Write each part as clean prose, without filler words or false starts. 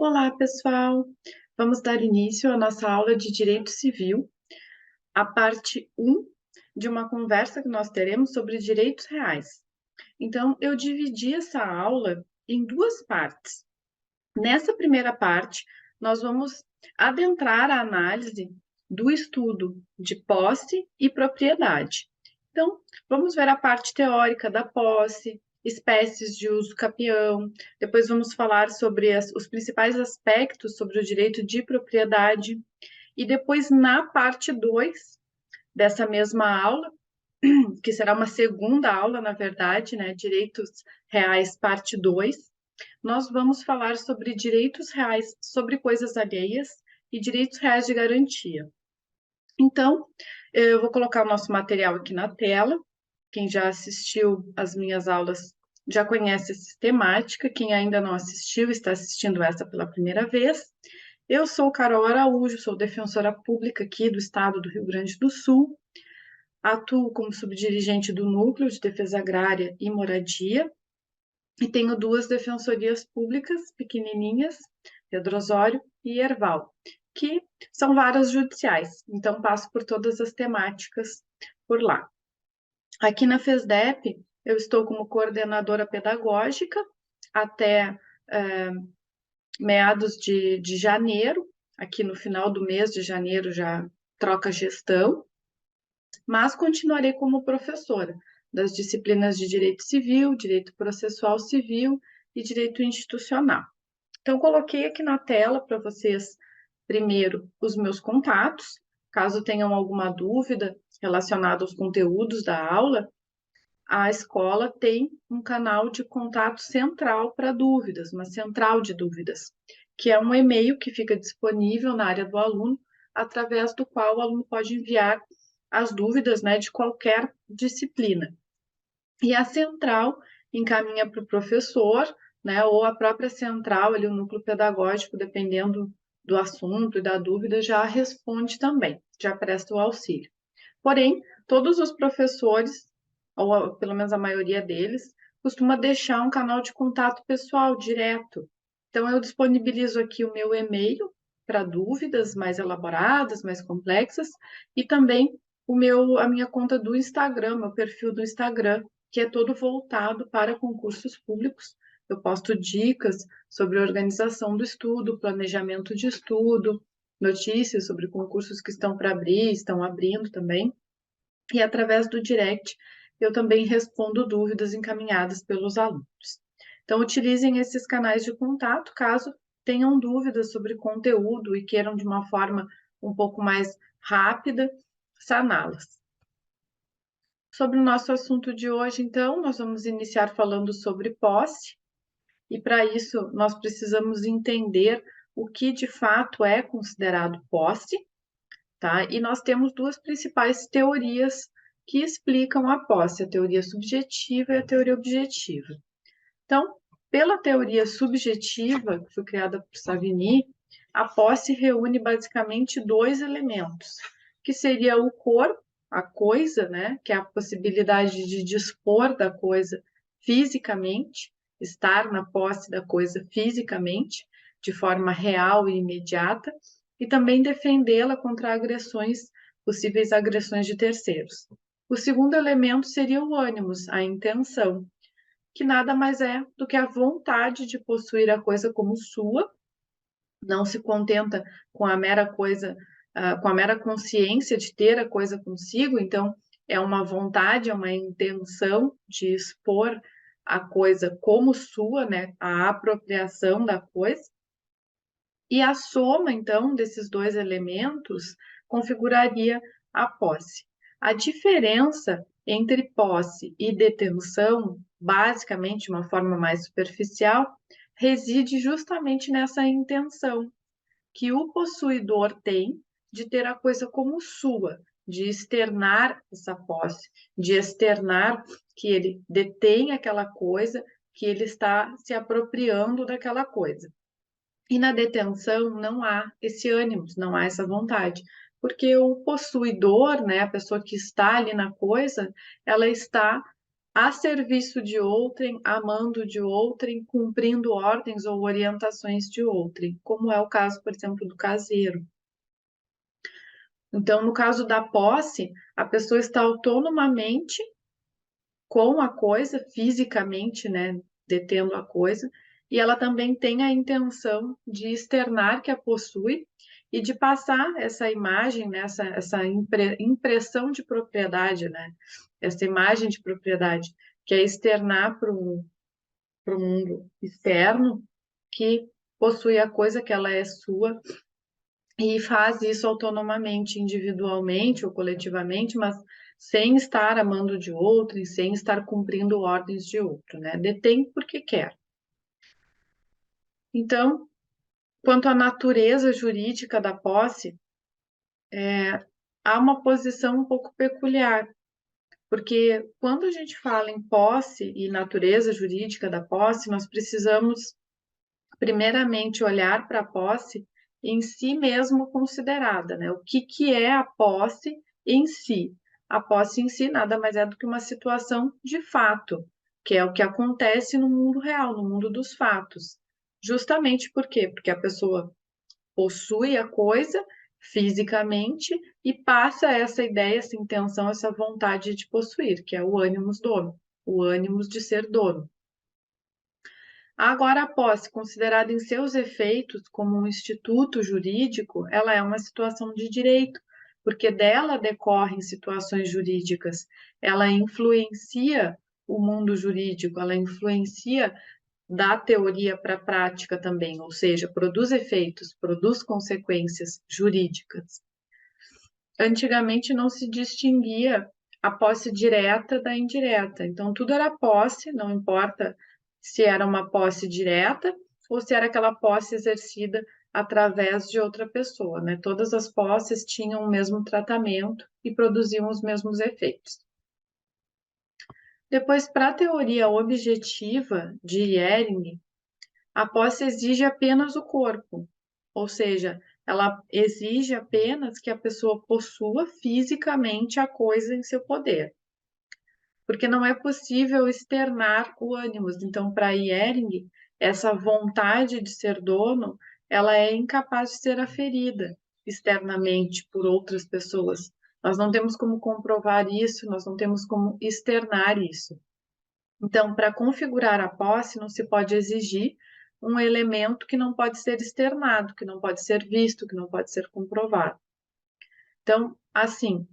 Olá, pessoal! Vamos dar início à nossa aula de Direito Civil, a parte 1 de uma conversa que nós teremos sobre direitos reais. Então, eu dividi essa aula em duas partes. Nessa primeira parte, nós vamos adentrar a análise do estudo de posse e propriedade. Então, vamos ver a parte teórica da posse, espécies de uso capião, depois vamos falar sobre os principais aspectos sobre o direito de propriedade, e depois, na parte 2 dessa mesma aula, que será uma segunda aula, na verdade, né, Direitos Reais, parte 2, nós vamos falar sobre direitos reais sobre coisas alheias e direitos reais de garantia. Então, eu vou colocar o nosso material aqui na tela. Quem já assistiu às minhas aulas já conhece essa temática. Quem ainda não assistiu, está assistindo essa pela primeira vez. Eu sou Carol Araújo, sou defensora pública aqui do estado do Rio Grande do Sul. Atuo como subdirigente do Núcleo de Defesa Agrária e Moradia e tenho duas defensorias públicas pequenininhas, Pedro Osório e Herval, que são varas judiciais, então passo por todas as temáticas por lá. Aqui na FESDEP, eu estou como coordenadora pedagógica até meados de janeiro, aqui no final do mês de janeiro já troca gestão, mas continuarei como professora das disciplinas de Direito Civil, Direito Processual Civil e Direito Institucional. Então, coloquei aqui na tela para vocês, primeiro, os meus contatos. Caso tenham alguma dúvida relacionada aos conteúdos da aula, a escola tem um canal de contato central para dúvidas, uma central de dúvidas, que é um e-mail que fica disponível na área do aluno, através do qual o aluno pode enviar as dúvidas, né, de qualquer disciplina. E a central encaminha para o professor, né, ou a própria central, ali, o núcleo pedagógico, dependendo do assunto e da dúvida, já responde também, já presta o auxílio. Porém, todos os professores, ou pelo menos a maioria deles, costuma deixar um canal de contato pessoal direto. Então, eu disponibilizo aqui o meu e-mail para dúvidas mais elaboradas, mais complexas, e também a minha conta do Instagram, meu perfil do Instagram, que é todo voltado para concursos públicos. Eu posto dicas sobre organização do estudo, planejamento de estudo, notícias sobre concursos que estão para abrir, estão abrindo também. E através do direct, eu também respondo dúvidas encaminhadas pelos alunos. Então, utilizem esses canais de contato caso tenham dúvidas sobre conteúdo e queiram, de uma forma um pouco mais rápida, saná-las. Sobre o nosso assunto de hoje, então, nós vamos iniciar falando sobre posse, e para isso nós precisamos entender o que de fato é considerado posse, tá? E nós temos duas principais teorias que explicam a posse, a teoria subjetiva e a teoria objetiva. Então, pela teoria subjetiva, que foi criada por Savigny, a posse reúne basicamente dois elementos, que seria o corpo, a coisa, né, que é a possibilidade de dispor da coisa fisicamente, estar na posse da coisa fisicamente, de forma real e imediata, e também defendê-la contra agressões, possíveis agressões de terceiros. O segundo elemento seria o ânimos, a intenção, que nada mais é do que a vontade de possuir a coisa como sua, não se contenta com a mera coisa, com a mera consciência de ter a coisa consigo, então é uma vontade, é uma intenção de expor a coisa como sua, né, a apropriação da coisa, e a soma, então, desses dois elementos configuraria a posse. A diferença entre posse e detenção, basicamente, de uma forma mais superficial, reside justamente nessa intenção que o possuidor tem de ter a coisa como sua, de externar essa posse, de externar que ele detém aquela coisa, que ele está se apropriando daquela coisa. E na detenção não há esse ânimo, não há essa vontade, porque o possuidor, né, a pessoa que está ali na coisa, ela está a serviço de outrem, a mando de outrem, cumprindo ordens ou orientações de outrem, como é o caso, por exemplo, do caseiro. Então, no caso da posse, a pessoa está autonomamente com a coisa, fisicamente, né, detendo a coisa, e ela também tem a intenção de externar que a possui e de passar essa imagem, né, essa impressão de propriedade, né, essa imagem de propriedade, que é externar para o mundo externo que possui a coisa, que ela é sua, e faz isso autonomamente, individualmente ou coletivamente, mas sem estar amando de outro e sem estar cumprindo ordens de outro, né? Detém porque quer. Então, quanto à natureza jurídica da posse, há uma posição um pouco peculiar, porque quando a gente fala em posse e natureza jurídica da posse, nós precisamos primeiramente olhar para a posse em si mesmo considerada, né? O que é a posse em si? A posse em si nada mais é do que uma situação de fato, que é o que acontece no mundo real, no mundo dos fatos. Justamente por quê? Porque a pessoa possui a coisa fisicamente e passa essa ideia, essa intenção, essa vontade de possuir, que é o ânimos dono, o ânimos de ser dono. Agora, a posse, considerada em seus efeitos como um instituto jurídico, ela é uma situação de direito, porque dela decorrem situações jurídicas. Ela influencia o mundo jurídico, ela influencia da teoria para a prática também, ou seja, produz efeitos, produz consequências jurídicas. Antigamente não se distinguia a posse direta da indireta, então tudo era posse, não importa se era uma posse direta ou se era aquela posse exercida através de outra pessoa, né? Todas as posses tinham o mesmo tratamento e produziam os mesmos efeitos. Depois, para a teoria objetiva de Ehring, a posse exige apenas o corpo, ou seja, ela exige apenas que a pessoa possua fisicamente a coisa em seu poder, porque não é possível externar o ânimos. Então, para Ehring, essa vontade de ser dono, ela é incapaz de ser aferida externamente por outras pessoas. Nós não temos como comprovar isso, nós não temos como externar isso. Então, para configurar a posse, não se pode exigir um elemento que não pode ser externado, que não pode ser visto, que não pode ser comprovado. Então, assim,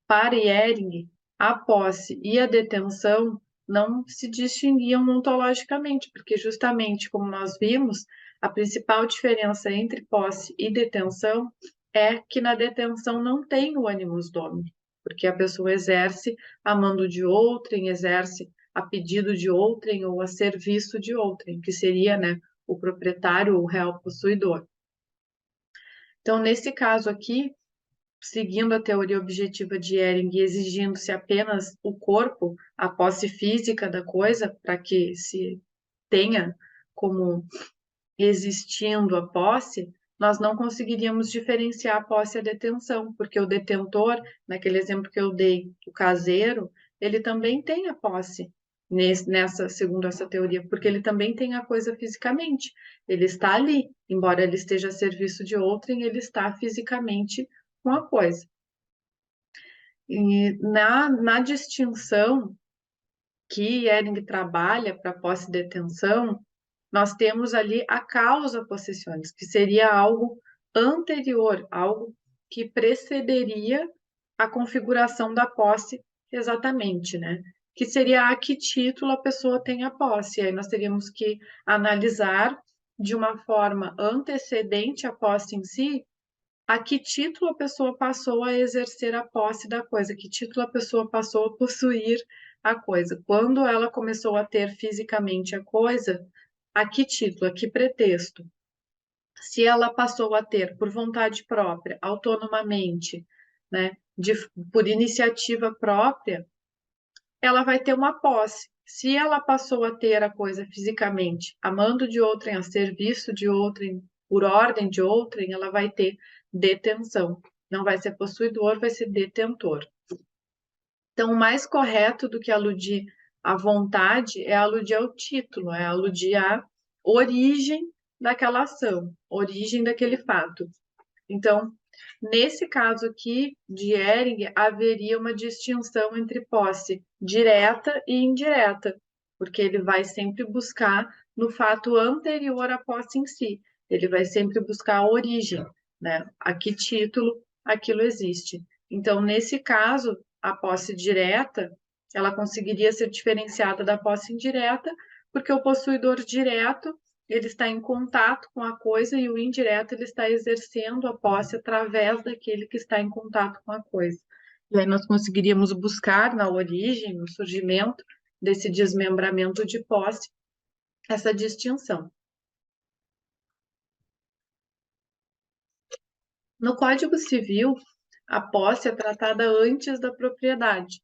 para Ehring, a posse e a detenção não se distinguiam ontologicamente, porque justamente como nós vimos, a principal diferença entre posse e detenção é que na detenção não tem o animus domini, porque a pessoa exerce a mando de outrem, exerce a pedido de outrem ou a serviço de outrem, que seria, né, o proprietário ou o real possuidor. Então, nesse caso aqui, seguindo a teoria objetiva de Ehring e exigindo-se apenas o corpo, a posse física da coisa, para que se tenha como existindo a posse, nós não conseguiríamos diferenciar a posse e a detenção, porque o detentor, naquele exemplo que eu dei, o caseiro, ele também tem a posse, segundo essa teoria, porque ele também tem a coisa fisicamente. Ele está ali, embora ele esteja a serviço de outrem, ele está fisicamente com a coisa. E na distinção que Ehring trabalha para posse e detenção, nós temos ali a causa possessiones, que seria algo anterior, algo que precederia a configuração da posse exatamente, né? Que seria a que título a pessoa tem a posse. E aí nós teríamos que analisar de uma forma antecedente à posse em si, a que título a pessoa passou a exercer a posse da coisa, que título a pessoa passou a possuir a coisa. Quando ela começou a ter fisicamente a coisa, a que título, a que pretexto? Se ela passou a ter por vontade própria, autonomamente, né, por iniciativa própria, ela vai ter uma posse. Se ela passou a ter a coisa fisicamente, a mando de outrem, a serviço de outrem, por ordem de outrem, ela vai ter detenção. Não vai ser possuidor, vai ser detentor. Então, o mais correto do que aludir A vontade é aludir ao título, é aludir à origem daquela ação, origem daquele fato. Então, nesse caso aqui de Ehring, haveria uma distinção entre posse direta e indireta, porque ele vai sempre buscar no fato anterior à posse em si. Ele vai sempre buscar a origem, né? A que título aquilo existe. Então, nesse caso, a posse direta, ela conseguiria ser diferenciada da posse indireta, porque o possuidor direto ele está em contato com a coisa e o indireto ele está exercendo a posse através daquele que está em contato com a coisa. E aí nós conseguiríamos buscar na origem, no surgimento desse desmembramento de posse, essa distinção. No Código Civil, a posse é tratada antes da propriedade,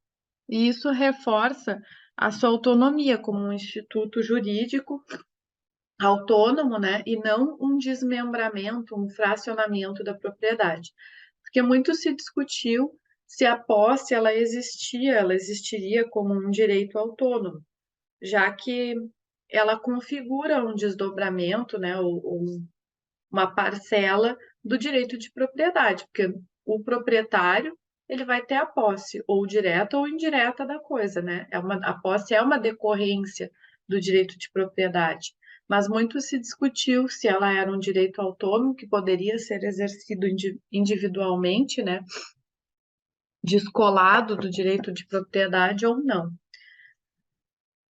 e isso reforça a sua autonomia como um instituto jurídico autônomo, né, e não um desmembramento, um fracionamento da propriedade. Porque muito se discutiu se a posse ela existiria como um direito autônomo, já que ela configura um desdobramento, né, ou uma parcela do direito de propriedade, porque o proprietário ele vai ter a posse ou direta ou indireta da coisa, né? A posse é uma decorrência do direito de propriedade, mas muito se discutiu se ela era um direito autônomo que poderia ser exercido individualmente, né? Descolado do direito de propriedade ou não.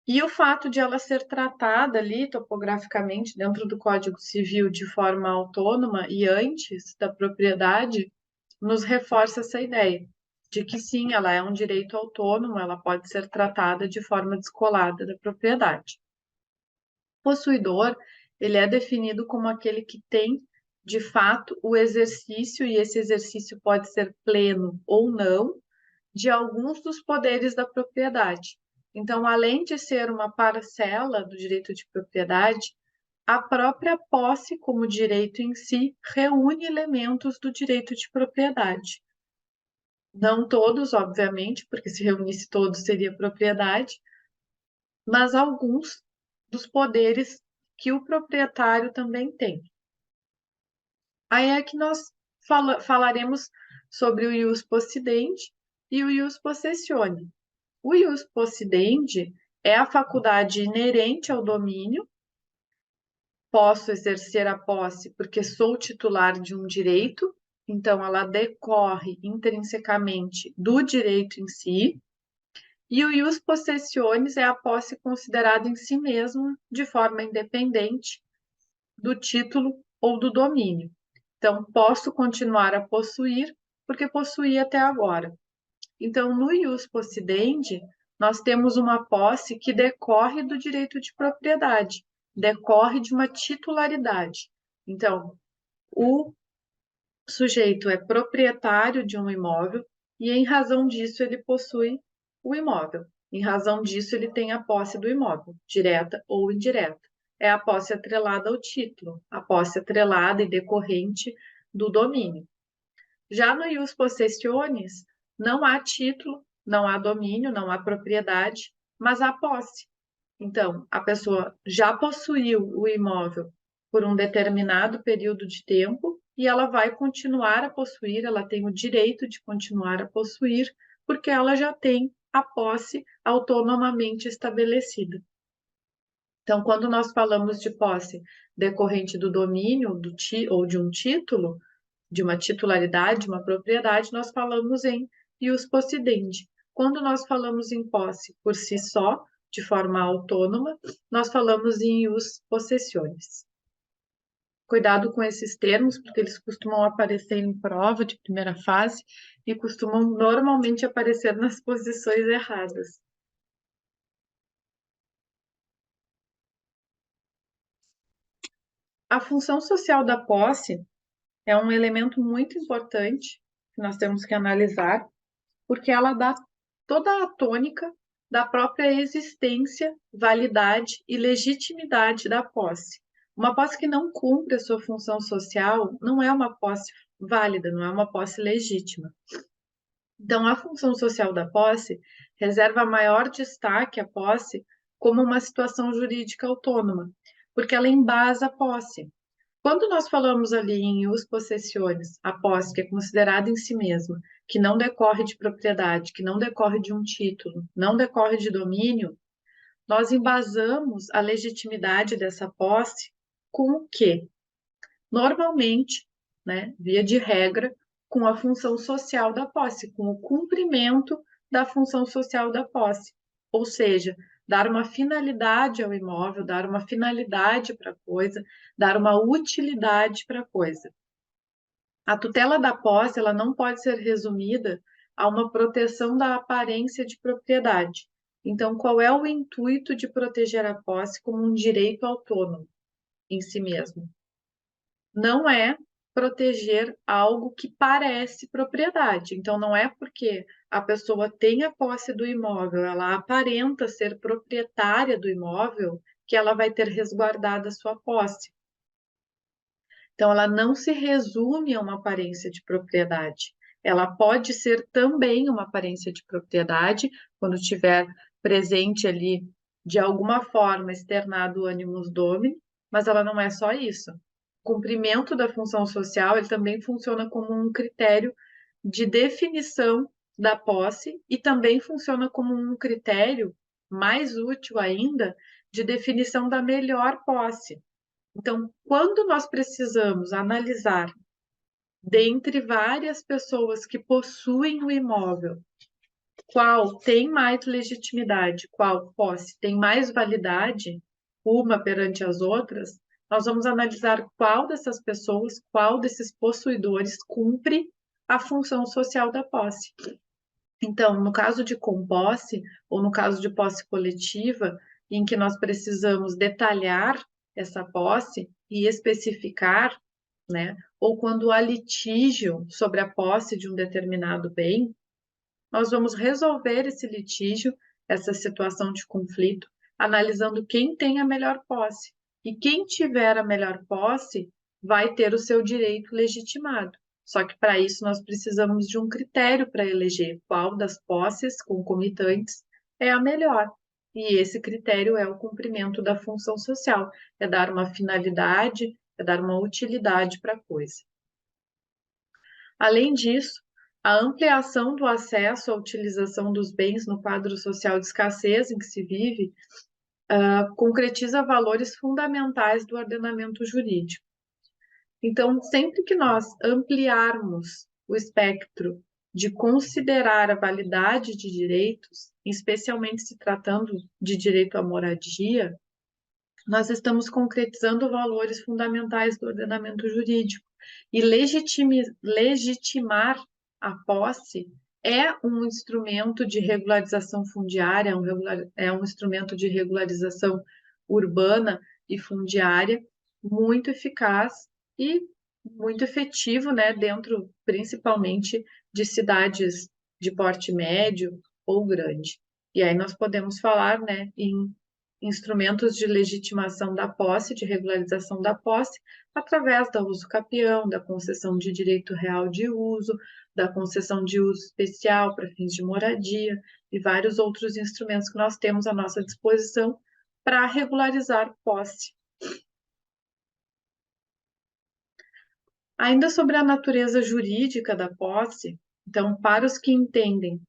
E o fato de ela ser tratada ali topograficamente dentro do Código Civil de forma autônoma e antes da propriedade nos reforça essa ideia de que sim, ela é um direito autônomo, ela pode ser tratada de forma descolada da propriedade. O possuidor, ele é definido como aquele que tem de fato o exercício, e esse exercício pode ser pleno ou não, de alguns dos poderes da propriedade. Então, além de ser uma parcela do direito de propriedade, a própria posse, como direito em si, reúne elementos do direito de propriedade. Não todos, obviamente, porque se reunisse todos seria propriedade, mas alguns dos poderes que o proprietário também tem. Aí é que nós falaremos sobre o ius possidendi e o ius possessione. O ius possidendi é a faculdade inerente ao domínio. Posso exercer a posse porque sou titular de um direito, então ela decorre intrinsecamente do direito em si. E o ius possessionis é a posse considerada em si mesma de forma independente do título ou do domínio. Então, posso continuar a possuir porque possuí até agora. Então, no ius possidendi, nós temos uma posse que decorre do direito de propriedade, decorre de uma titularidade. Então, o sujeito é proprietário de um imóvel e, em razão disso, ele possui o imóvel. Em razão disso, ele tem a posse do imóvel, direta ou indireta. É a posse atrelada ao título, a posse atrelada e decorrente do domínio. Já no ius possessionis, não há título, não há domínio, não há propriedade, mas há posse. Então, a pessoa já possuiu o imóvel por um determinado período de tempo e ela vai continuar a possuir, ela tem o direito de continuar a possuir, porque ela já tem a posse autonomamente estabelecida. Então, quando nós falamos de posse decorrente do domínio ou de um título, de uma titularidade, de uma propriedade, nós falamos em ius possidendi. Quando nós falamos em posse por si só, de forma autônoma, nós falamos em ius possessionis. Cuidado com esses termos, porque eles costumam aparecer em prova de primeira fase e costumam normalmente aparecer nas posições erradas. A função social da posse é um elemento muito importante que nós temos que analisar, porque ela dá toda a tônica da própria existência, validade e legitimidade da posse. Uma posse que não cumpre a sua função social não é uma posse válida, não é uma posse legítima. Então, a função social da posse reserva maior destaque à posse como uma situação jurídica autônoma, porque ela embasa a posse. Quando nós falamos ali em us possessiones, a posse que é considerada em si mesma, que não decorre de propriedade, que não decorre de um título, não decorre de domínio, nós embasamos a legitimidade dessa posse com o quê? Normalmente, né, via de regra, com a função social da posse, com o cumprimento da função social da posse. Ou seja, dar uma finalidade ao imóvel, dar uma finalidade para a coisa, dar uma utilidade para a coisa. A tutela da posse, ela não pode ser resumida a uma proteção da aparência de propriedade. Então, qual é o intuito de proteger a posse como um direito autônomo em si mesmo? Não é proteger algo que parece propriedade. Então, não é porque a pessoa tem a posse do imóvel, ela aparenta ser proprietária do imóvel, que ela vai ter resguardada a sua posse. Então, ela não se resume a uma aparência de propriedade. Ela pode ser também uma aparência de propriedade, quando tiver presente ali, de alguma forma, externado o animus domini, mas ela não é só isso. O cumprimento da função social, ele também funciona como um critério de definição da posse e também funciona como um critério mais útil ainda de definição da melhor posse. Então, quando nós precisamos analisar, dentre várias pessoas que possuem o imóvel, qual tem mais legitimidade, qual posse tem mais validade, uma perante as outras, nós vamos analisar qual dessas pessoas, qual desses possuidores cumpre a função social da posse. Então, no caso de composse, ou no caso de posse coletiva, em que nós precisamos detalhar essa posse e especificar, né? Ou quando há litígio sobre a posse de um determinado bem, nós vamos resolver esse litígio, essa situação de conflito, analisando quem tem a melhor posse. E quem tiver a melhor posse vai ter o seu direito legitimado. Só que para isso nós precisamos de um critério para eleger qual das posses concomitantes é a melhor. E esse critério é o cumprimento da função social, é dar uma finalidade, é dar uma utilidade para a coisa. Além disso, a ampliação do acesso à utilização dos bens no quadro social de escassez em que se vive concretiza valores fundamentais do ordenamento jurídico. Então, sempre que nós ampliarmos o espectro de considerar a validade de direitos, especialmente se tratando de direito à moradia, nós estamos concretizando valores fundamentais do ordenamento jurídico. E legitimar a posse é um instrumento de regularização fundiária, é um instrumento de regularização urbana e fundiária muito eficaz e muito efetivo, né, dentro principalmente de cidades de porte médio ou grande. E aí nós podemos falar, né, em instrumentos de legitimação da posse, de regularização da posse, através da uso capião, da concessão de direito real de uso, da concessão de uso especial para fins de moradia e vários outros instrumentos que nós temos à nossa disposição para regularizar posse. Ainda sobre a natureza jurídica da posse, então, para os que entendem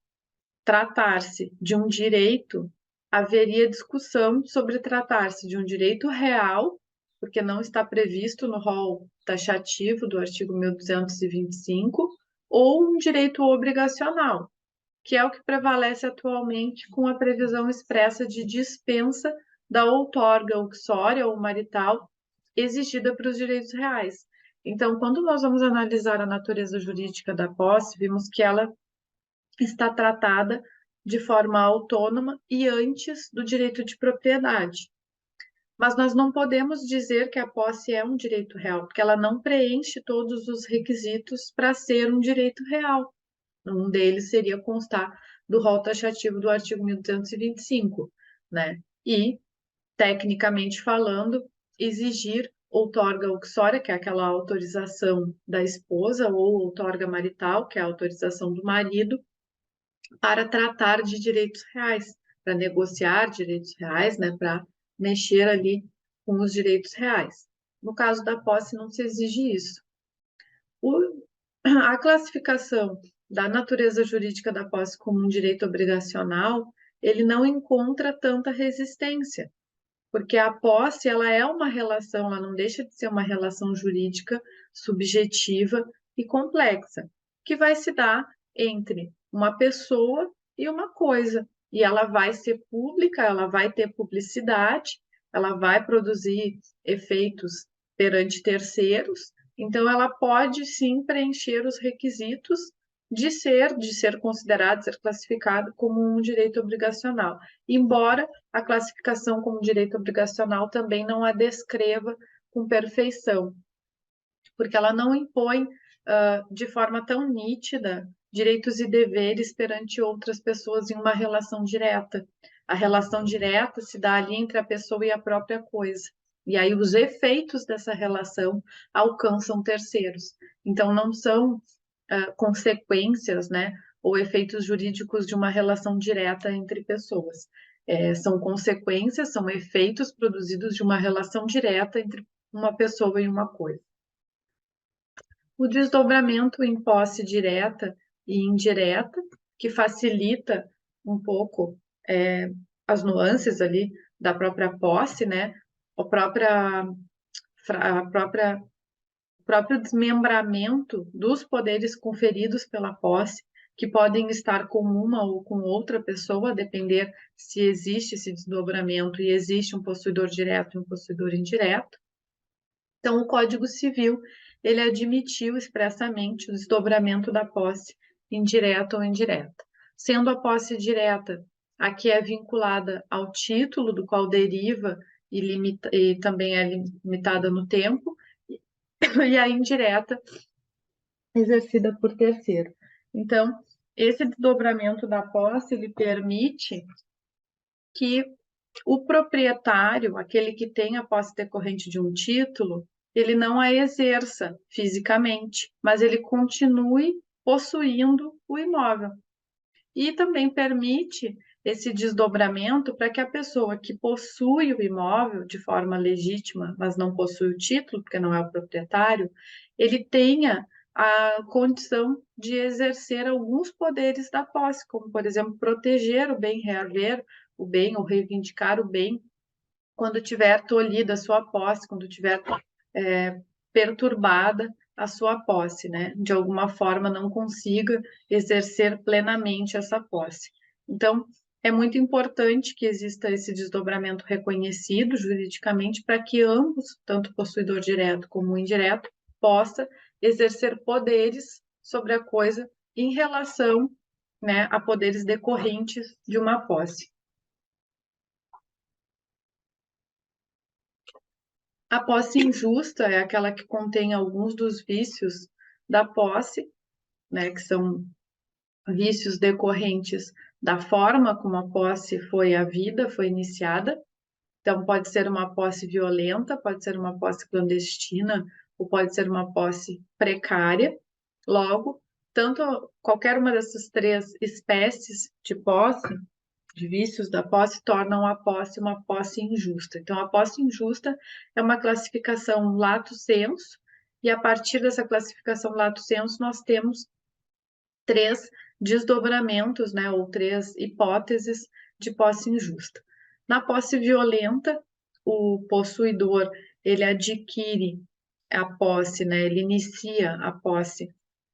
tratar-se de um direito, haveria discussão sobre tratar-se de um direito real, porque não está previsto no rol taxativo do artigo 1225, ou um direito obrigacional, que é o que prevalece atualmente com a previsão expressa de dispensa da outorga uxória ou marital exigida para os direitos reais. Então, quando nós vamos analisar a natureza jurídica da posse, vimos que ela está tratada de forma autônoma e antes do direito de propriedade. Mas nós não podemos dizer que a posse é um direito real, porque ela não preenche todos os requisitos para ser um direito real. Um deles seria constar do rol taxativo do artigo 1225, né? E, tecnicamente falando, exigir outorga uxória, que é aquela autorização da esposa, ou outorga marital, que é a autorização do marido, para tratar de direitos reais, para negociar direitos reais, né, para mexer ali com os direitos reais. No caso da posse, não se exige isso. A classificação da natureza jurídica da posse como um direito obrigacional, ele não encontra tanta resistência, porque a posse, ela é uma relação, ela não deixa de ser uma relação jurídica subjetiva e complexa, que vai se dar entre uma pessoa e uma coisa. E ela vai ser pública, ela vai ter publicidade, ela vai produzir efeitos perante terceiros, então ela pode sim preencher os requisitos de ser considerado, ser classificado como um direito obrigacional, embora a classificação como direito obrigacional também não a descreva com perfeição, porque ela não impõe de forma tão nítida direitos e deveres perante outras pessoas em uma relação direta. A relação direta se dá ali entre a pessoa e a própria coisa. E aí os efeitos dessa relação alcançam terceiros. Então não são consequências, né, ou efeitos jurídicos de uma relação direta entre pessoas. São consequências, são efeitos produzidos de uma relação direta entre uma pessoa e uma coisa. O desdobramento em posse direta e indireta, que facilita um pouco as nuances ali da própria posse, né? O próprio desmembramento dos poderes conferidos pela posse, que podem estar com uma ou com outra pessoa, a depender se existe esse desdobramento e existe um possuidor direto e um possuidor indireto. Então, o Código Civil, ele admitiu expressamente o desdobramento da posse indireta ou indireta. Sendo a posse direta a que é vinculada ao título do qual deriva e também é limitada no tempo, e a indireta exercida por terceiro. Então, esse desdobramento da posse, ele permite que o proprietário, aquele que tem a posse decorrente de um título, ele não a exerça fisicamente, mas ele continue possuindo o imóvel. E também permite esse desdobramento para que a pessoa que possui o imóvel de forma legítima, mas não possui o título, porque não é o proprietário, ele tenha a condição de exercer alguns poderes da posse, como, por exemplo, proteger o bem, reaver o bem ou reivindicar o bem quando tiver tolhida a sua posse, quando tiver perturbada a sua posse, né? De alguma forma não consiga exercer plenamente essa posse. Então, é muito importante que exista esse desdobramento reconhecido juridicamente para que ambos, tanto o possuidor direto como o indireto, possa exercer poderes sobre a coisa em relação, né, a poderes decorrentes de uma posse. A posse injusta é aquela que contém alguns dos vícios da posse, né, que são vícios decorrentes da forma como a posse foi havida, foi iniciada. Então, pode ser uma posse violenta, pode ser uma posse clandestina, ou pode ser uma posse precária. Logo, tanto qualquer uma dessas três espécies de posse, de vícios da posse, tornam a posse uma posse injusta. Então, a posse injusta é uma classificação lato sensu, e a partir dessa classificação lato sensu, nós temos três desdobramentos, né, ou três hipóteses de posse injusta. Na posse violenta, o possuidor ele adquire a posse, né, ele inicia a posse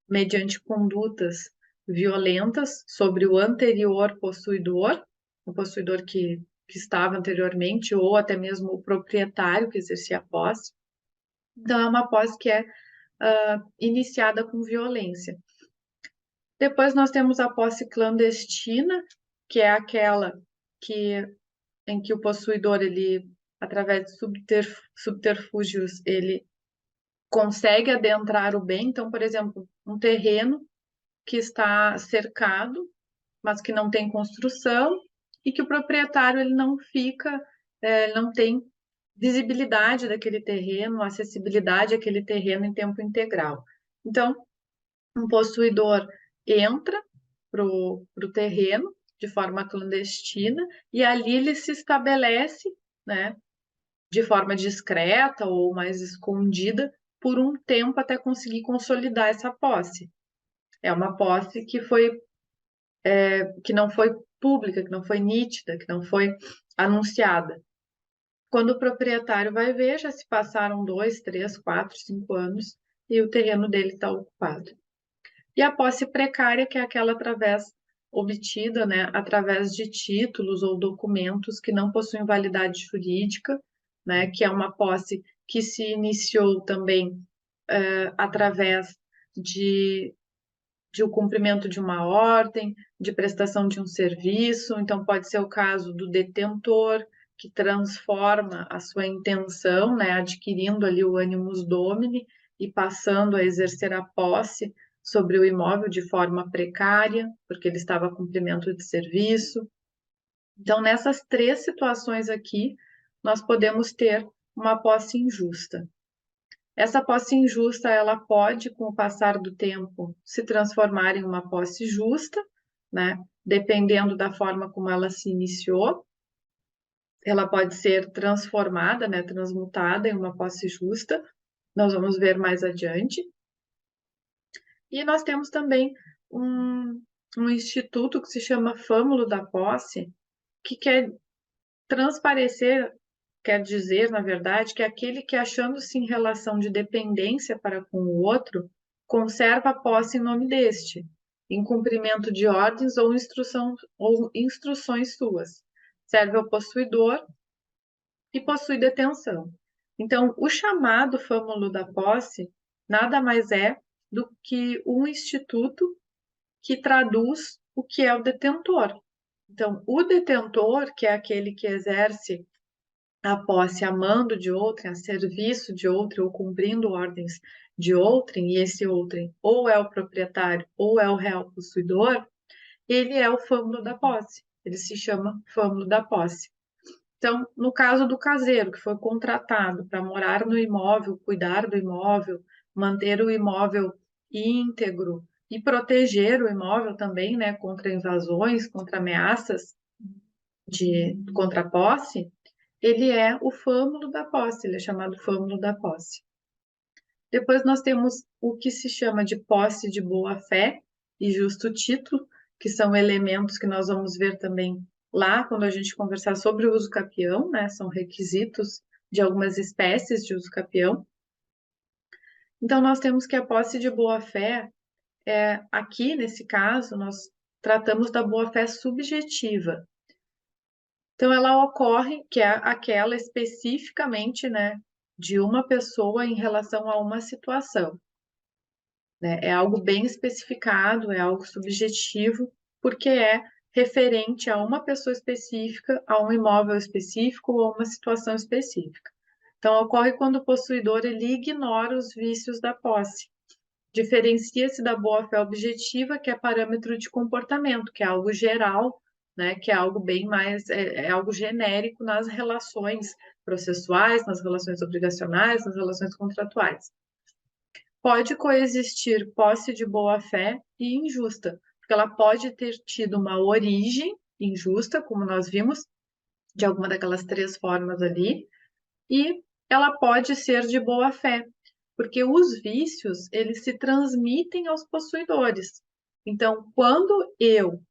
mediante condutas violentas sobre o anterior possuidor, o possuidor que estava anteriormente, ou até mesmo o proprietário que exercia a posse. Então, é uma posse que é iniciada com violência. Depois nós temos a posse clandestina, que é aquela em que o possuidor, ele, através de subterfúgios, ele consegue adentrar o bem. Então, por exemplo, um terreno que está cercado, mas que não tem construção, e que o proprietário ele não fica, não tem visibilidade daquele terreno, acessibilidade àquele terreno em tempo integral. Então, um possuidor entra para o terreno de forma clandestina e ali ele se estabelece, né, de forma discreta ou mais escondida por um tempo até conseguir consolidar essa posse. É uma posse que não foi pública, que não foi nítida, que não foi anunciada. Quando o proprietário vai ver, já se passaram 2, 3, 4, 5 anos e o terreno dele está ocupado. E a posse precária, que é aquela obtida, né, através de títulos ou documentos que não possuem validade jurídica, né, que é uma posse que se iniciou também através de o cumprimento de uma ordem, de prestação de um serviço. Então, pode ser o caso do detentor, que transforma a sua intenção, né, adquirindo ali o animus domini e passando a exercer a posse sobre o imóvel de forma precária, porque ele estava a cumprimento de serviço. Então, nessas 3 situações aqui, nós podemos ter uma posse injusta. Essa posse injusta, ela pode, com o passar do tempo, se transformar em uma posse justa, né? Dependendo da forma como ela se iniciou. Ela pode ser transformada, né? Transmutada em uma posse justa. Nós vamos ver mais adiante. E nós temos também um instituto que se chama Fâmulo da Posse, que quer transparecer, quer dizer, na verdade, que é aquele que, achando-se em relação de dependência para com o outro, conserva a posse em nome deste, em cumprimento de ordens ou instruções suas. Serve ao possuidor e possui detenção. Então, o chamado fâmulo da posse nada mais é do que um instituto que traduz o que é o detentor. Então, o detentor, que é aquele que exerce a posse a mando de outrem, a serviço de outrem ou cumprindo ordens de outrem, e esse outrem ou é o proprietário ou é o real possuidor, ele é o fâmulo da posse. Ele se chama fâmulo da posse. Então, no caso do caseiro, que foi contratado para morar no imóvel, cuidar do imóvel, manter o imóvel íntegro e proteger o imóvel também, né, contra invasões, contra ameaças contra a posse, ele é o fâmulo da posse, ele é chamado fâmulo da posse. Depois nós temos o que se chama de posse de boa-fé e justo título, que são elementos que nós vamos ver também lá quando a gente conversar sobre o uso capião, né? São requisitos de algumas espécies de uso capião. Então, nós temos que a posse de boa-fé, aqui nesse caso, nós tratamos da boa-fé subjetiva. Então, ela ocorre, que é aquela especificamente, né, de uma pessoa em relação a uma situação. Né? É algo bem especificado, é algo subjetivo, porque é referente a uma pessoa específica, a um imóvel específico ou a uma situação específica. Então, ocorre quando o possuidor ele ignora os vícios da posse. Diferencia-se da boa-fé objetiva, que é parâmetro de comportamento, que é algo geral, né, que é algo bem mais, é algo genérico nas relações processuais, nas relações obrigacionais, nas relações contratuais. Pode coexistir posse de boa-fé e injusta, porque ela pode ter tido uma origem injusta, como nós vimos, de alguma daquelas 3 formas ali, e ela pode ser de boa-fé, porque os vícios, eles se transmitem aos possuidores. Então, quando eu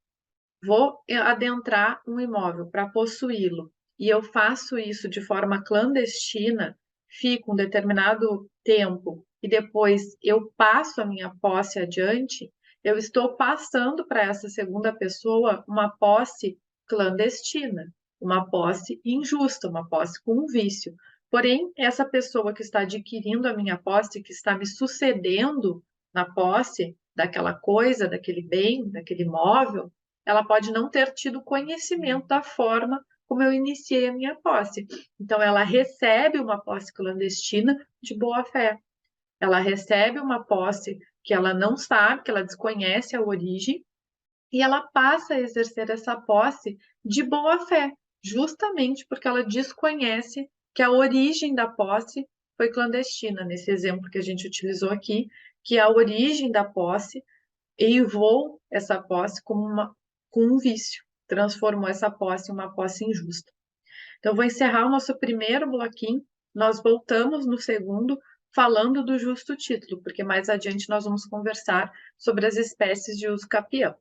vou adentrar um imóvel para possuí-lo e eu faço isso de forma clandestina, fico um determinado tempo e depois eu passo a minha posse adiante, eu estou passando para essa segunda pessoa uma posse clandestina, uma posse injusta, uma posse com um vício. Porém, essa pessoa que está adquirindo a minha posse, que está me sucedendo na posse daquela coisa, daquele bem, daquele imóvel, ela pode não ter tido conhecimento da forma como eu iniciei a minha posse. Então, ela recebe uma posse clandestina de boa-fé. Ela recebe uma posse que ela não sabe, que ela desconhece a origem, e ela passa a exercer essa posse de boa-fé, justamente porque ela desconhece que a origem da posse foi clandestina, nesse exemplo que a gente utilizou aqui, que a origem da posse eivou essa posse com um vício, transformou essa posse em uma posse injusta. Então, vou encerrar o nosso primeiro bloquinho, nós voltamos no segundo, falando do justo título, porque mais adiante nós vamos conversar sobre as espécies de uso capião.